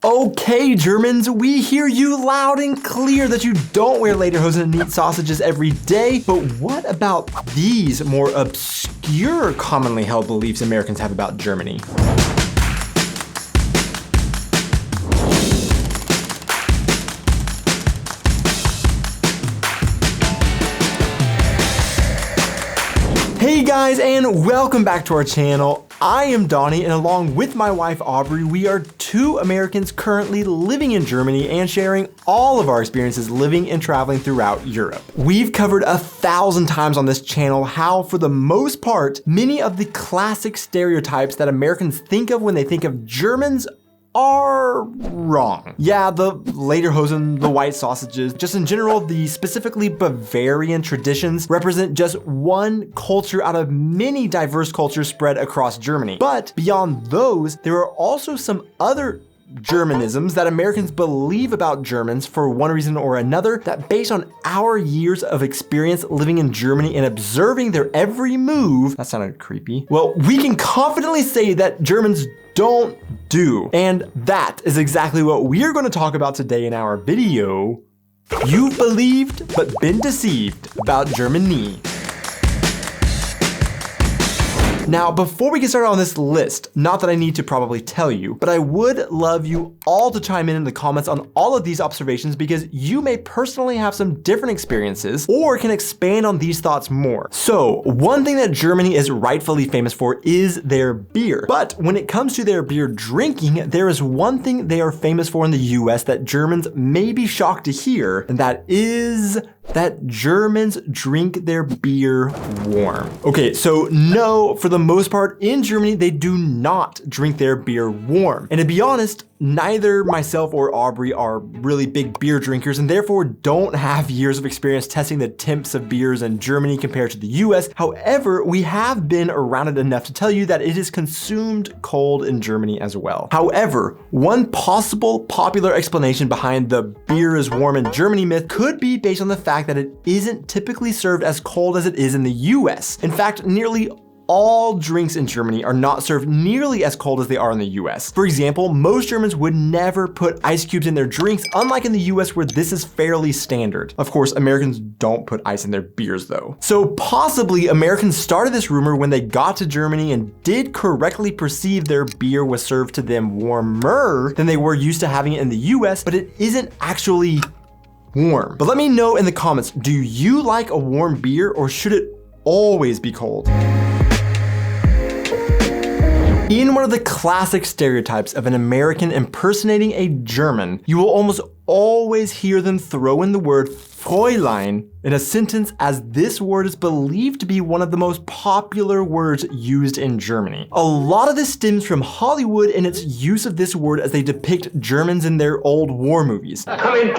Okay, Germans, we hear you loud and clear that you don't wear lederhosen and eat sausages every day, but what about these more obscure commonly held beliefs Americans have about Germany? Hey guys, and welcome back to our channel. I am Donnie, and along with my wife Aubrey, we are two Americans currently living in Germany and sharing all of our experiences living and traveling throughout Europe. We've covered 1,000 times on this channel how, for the most part, many of the classic stereotypes that Americans think of when they think of Germans are wrong. Yeah, the lederhosen, the white sausages, just in general, the specifically Bavarian traditions represent just one culture out of many diverse cultures spread across Germany. But beyond those, there are also some other Germanisms that Americans believe about Germans for one reason or another that, based on our years of experience living in Germany and observing their every move, that sounded creepy, well, we can confidently say that Germans don't do. And that is exactly what we're going to talk about today in our video. You've believed but been deceived about Germany. Now, before we get started on this list, not that I need to probably tell you, but I would love you all to chime in the comments on all of these observations because you may personally have some different experiences or can expand on these thoughts more. So, one thing that Germany is rightfully famous for is their beer. But when it comes to their beer drinking, there is one thing they are famous for in the US that Germans may be shocked to hear, and that is that Germans drink their beer warm. Okay, so no, for the most part, in Germany, they do not drink their beer warm. And to be honest, neither myself or Aubrey are really big beer drinkers and therefore don't have years of experience testing the temps of beers in Germany compared to the US. However, we have been around it enough to tell you that it is consumed cold in Germany as well. However, one possible popular explanation behind the beer is warm in Germany myth could be based on the fact that it isn't typically served as cold as it is in the US. In fact, nearly all drinks in Germany are not served nearly as cold as they are in the US. For example, most Germans would never put ice cubes in their drinks, unlike in the US where this is fairly standard. Of course, Americans don't put ice in their beers though. So possibly Americans started this rumor when they got to Germany and did correctly perceive their beer was served to them warmer than they were used to having it in the US, but it isn't actually warm. But let me know in the comments, do you like a warm beer or should it always be cold? In one of the classic stereotypes of an American impersonating a German, you will almost always hear them throw in the word Fräulein in a sentence, as this word is believed to be one of the most popular words used in Germany. A lot of this stems from Hollywood and its use of this word as they depict Germans in their old war movies. Come in,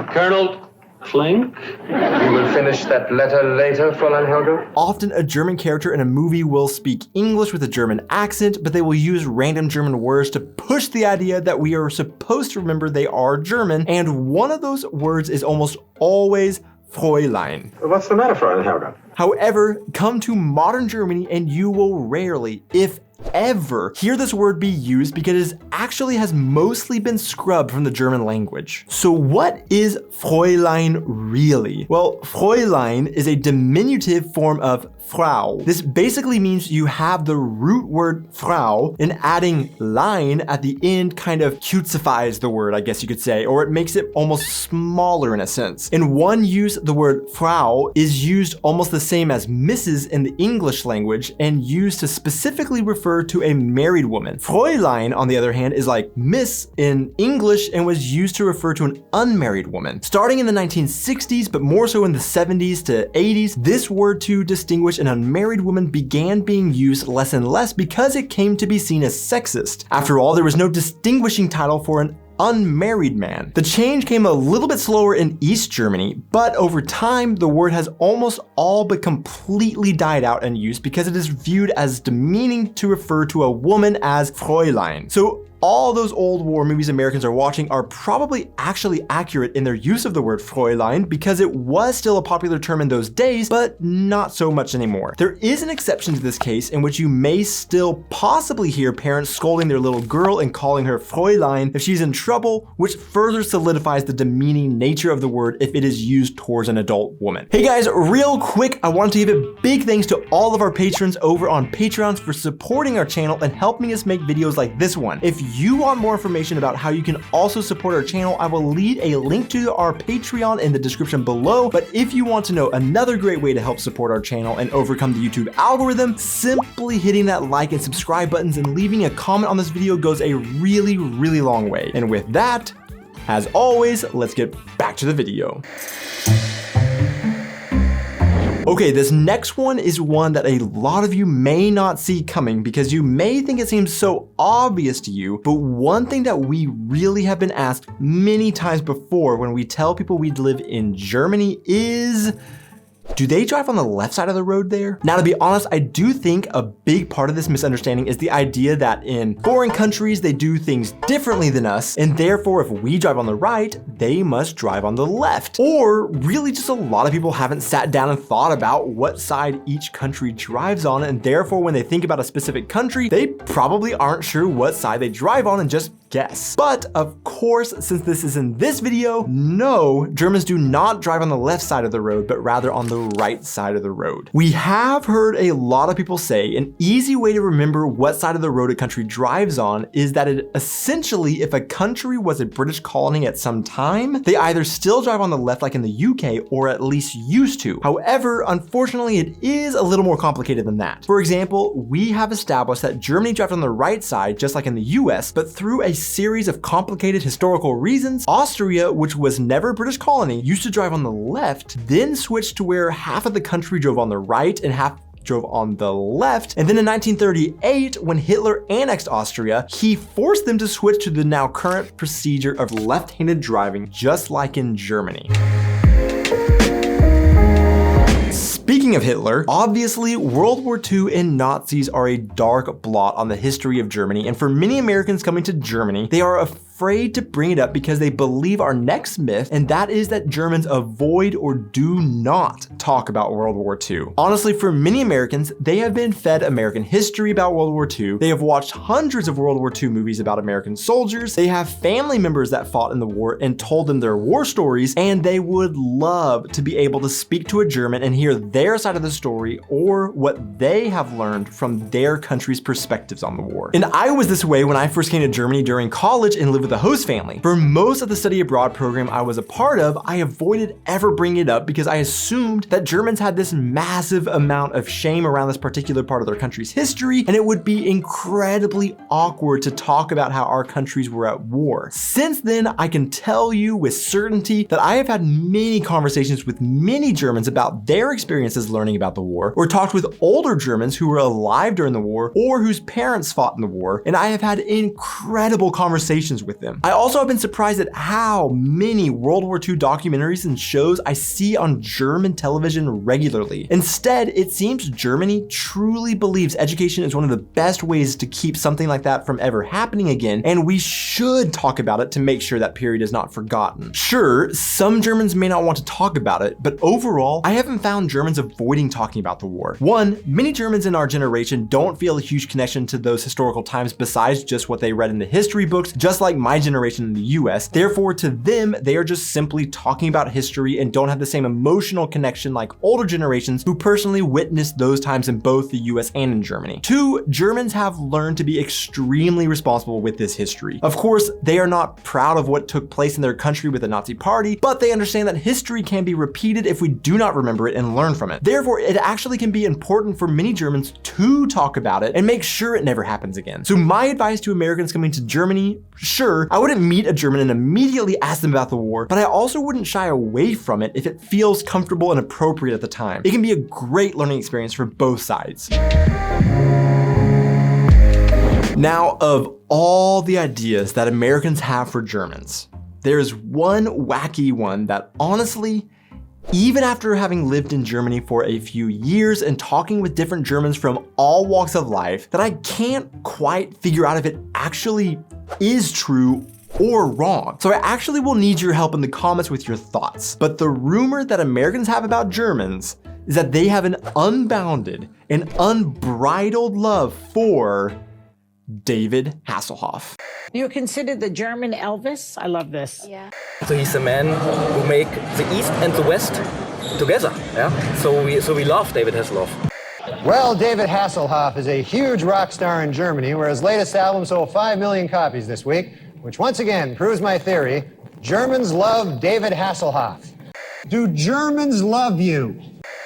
Colonel Flink. You will finish that letter later, Fräulein Helga. Often a German character in a movie will speak English with a German accent, but they will use random German words to push the idea that we are supposed to remember they are German, and one of those words is almost always Fräulein. What's the matter, Fräulein Helga? However, come to modern Germany and you will rarely, if ever, hear this word be used because it actually has mostly been scrubbed from the German language. So what is Fräulein really? Well, Fräulein is a diminutive form of Frau. This basically means you have the root word Frau, and adding line at the end kind of cutesifies the word, I guess you could say, or it makes it almost smaller in a sense. In one use, the word Frau is used almost the same as Mrs. in the English language and used to specifically refer to a married woman. Fräulein, on the other hand, is like Miss in English and was used to refer to an unmarried woman. Starting in the 1960s, but more so in the 70s to 80s, this word to distinguish an unmarried woman began being used less and less because it came to be seen as sexist. After all, there was no distinguishing title for an unmarried man. The change came a little bit slower in East Germany, but over time, the word has almost all but completely died out in use because it is viewed as demeaning to refer to a woman as Fräulein. So all those old war movies Americans are watching are probably actually accurate in their use of the word Fräulein because it was still a popular term in those days, but not so much anymore. There is an exception to this case in which you may still possibly hear parents scolding their little girl and calling her Fräulein if she's in trouble, which further solidifies the demeaning nature of the word if it is used towards an adult woman. Hey guys, real quick, I want to give a big thanks to all of our patrons over on Patreon for supporting our channel and helping us make videos like this one. If you want more information about how you can also support our channel, I will leave a link to our Patreon in the description below. But if you want to know another great way to help support our channel and overcome the YouTube algorithm, simply hitting that like and subscribe buttons and leaving a comment on this video goes a really long way. And with that, as always, let's get back to the video. Okay, this next one is one that a lot of you may not see coming because you may think it seems so obvious to you, but one thing that we really have been asked many times before when we tell people we live in Germany is, do they drive on the left side of the road there? Now, to be honest, I do think a big part of this misunderstanding is the idea that in foreign countries, they do things differently than us, and therefore if we drive on the right, they must drive on the left. Or really just a lot of people haven't sat down and thought about what side each country drives on, and therefore when they think about a specific country, they probably aren't sure what side they drive on and just guess. But of course, since this is in this video, no, Germans do not drive on the left side of the road, but rather on the right side of the road. We have heard a lot of people say an easy way to remember what side of the road a country drives on is that it essentially, if a country was a British colony at some time, they either still drive on the left like in the UK or at least used to. However, unfortunately, it is a little more complicated than that. For example, we have established that Germany drives on the right side just like in the US, but through a series of complicated historical reasons, Austria, which was never a British colony, used to drive on the left, then switched to where half of the country drove on the right and half drove on the left. And then in 1938, when Hitler annexed Austria, he forced them to switch to the now current procedure of left-handed driving, just like in Germany. Speaking of Hitler, obviously World War II and Nazis are a dark blot on the history of Germany, and for many Americans coming to Germany, they are afraid to bring it up because they believe our next myth, and that is that Germans avoid or do not talk about World War II. Honestly, for many Americans, they have been fed American history about World War II, they have watched hundreds of World War II movies about American soldiers, they have family members that fought in the war and told them their war stories, and they would love to be able to speak to a German and hear their side of the story or what they have learned from their country's perspectives on the war. And I was this way when I first came to Germany during college and lived with a host family. For most of the study abroad program I was a part of, I avoided ever bringing it up because I assumed that Germans had this massive amount of shame around this particular part of their country's history, and it would be incredibly awkward to talk about how our countries were at war. Since then, I can tell you with certainty that I have had many conversations with many Germans about their experiences learning about the war, or talked with older Germans who were alive during the war or whose parents fought in the war, and I have had incredible conversations with them. I also have been surprised at how many World War II documentaries and shows I see on German television regularly. Instead, it seems Germany truly believes education is one of the best ways to keep something like that from ever happening again, and we should talk about it to make sure that period is not forgotten. Sure, some Germans may not want to talk about it, but overall, I haven't found Germans avoiding talking about the war. One, many Germans in our generation don't feel a huge connection to those historical times besides just what they read in the history books, just like my generation in the US. Therefore, to them, they are just simply talking about history and don't have the same emotional connection like older generations who personally witnessed those times in both the US and in Germany. Two, Germans have learned to be extremely responsible with this history. Of course, they are not proud of what took place in their country with the Nazi Party, but they understand that history can be repeated if we do not remember it and learn from it. Therefore, it actually can be important for many Germans to talk about it and make sure it never happens again. So my advice to Americans coming to Germany, sure, I wouldn't meet a German and immediately ask them about the war, but I also wouldn't shy away from it if it feels comfortable and appropriate at the time. It can be a great learning experience for both sides. Now, of all the ideas that Americans have for Germans, there's one wacky one that honestly, even after having lived in Germany for a few years and talking with different Germans from all walks of life, that I can't quite figure out if it actually is true or wrong. So I actually will need your help in the comments with your thoughts. But the rumor that Americans have about Germans is that they have an unbounded and unbridled love for David Hasselhoff. You're considered the German Elvis? I love this. Yeah. So he's the man who make the East and the West together. Yeah. So we love David Hasselhoff. Well, David Hasselhoff is a huge rock star in Germany, where his latest album sold 5 million copies this week, which once again proves my theory: Germans love David Hasselhoff. Do Germans love you?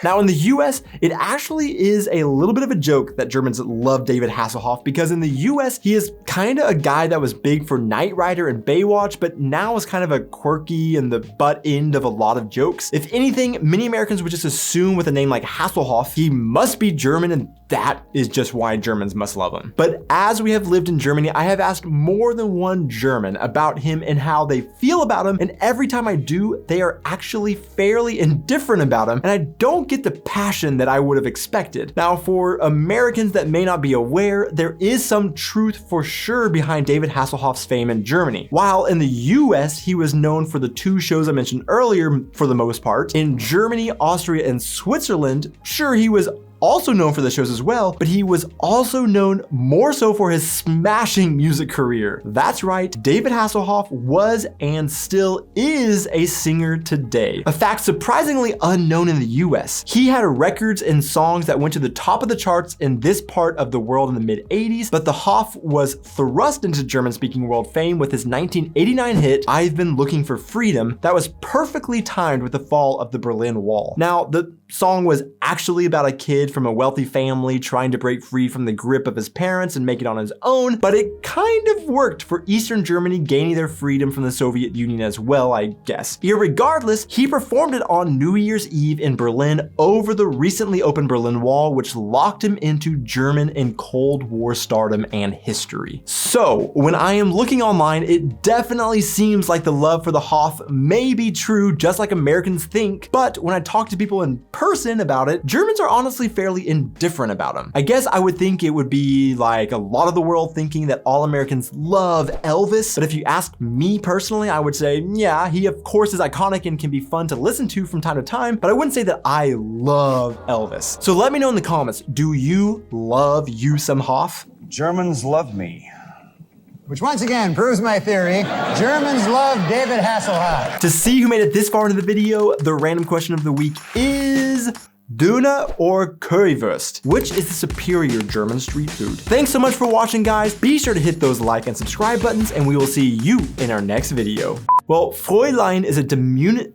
Now in the US, it actually is a little bit of a joke that Germans love David Hasselhoff, because in the US, he is kind of a guy that was big for Knight Rider and Baywatch, but now is kind of a quirky and the butt end of a lot of jokes. If anything, many Americans would just assume with a name like Hasselhoff, he must be German, and that is just why Germans must love him. But as we have lived in Germany, I have asked more than one German about him and how they feel about him, and every time I do, they are actually fairly indifferent about him, and I don't get the passion that I would have expected. Now, for Americans that may not be aware, there is some truth for sure behind David Hasselhoff's fame in Germany. While in the US, he was known for the 2 shows I mentioned earlier for the most part, in Germany, Austria, and Switzerland, sure, he was also known for the shows as well, but he was also known more so for his smashing music career. That's right, David Hasselhoff was and still is a singer today. A fact surprisingly unknown in the US. He had records and songs that went to the top of the charts in this part of the world in the mid-80s, but the Hoff was thrust into German-speaking world fame with his 1989 hit, I've Been Looking for Freedom, that was perfectly timed with the fall of the Berlin Wall. Now, the song was actually about a kid from a wealthy family trying to break free from the grip of his parents and make it on his own, but it kind of worked for Eastern Germany gaining their freedom from the Soviet Union as well, I guess. Irregardless, he performed it on New Year's Eve in Berlin over the recently opened Berlin Wall, which locked him into German and Cold War stardom and history. So, when I am looking online, it definitely seems like the love for the Hoff may be true, just like Americans think, but when I talk to people in person about it, Germans are honestly fairly indifferent about him. I guess I would think it would be like a lot of the world thinking that all Americans love Elvis, but if you ask me personally, I would say, yeah, he of course is iconic and can be fun to listen to from time to time, but I wouldn't say that I love Elvis. So let me know in the comments, do you love you some Hoff? Germans love me. Which once again proves my theory: Germans love David Hasselhoff. To see who made it this far into the video, the random question of the week is Döner or Currywurst? Which is the superior German street food? Thanks so much for watching, guys. Be sure to hit those like and subscribe buttons, and we will see you in our next video. Well, Fräulein is a diminutive.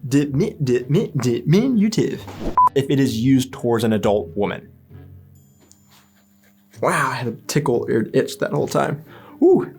Diminutive if it is used towards an adult woman. Wow, I had a tickle or itch that whole time. Ooh.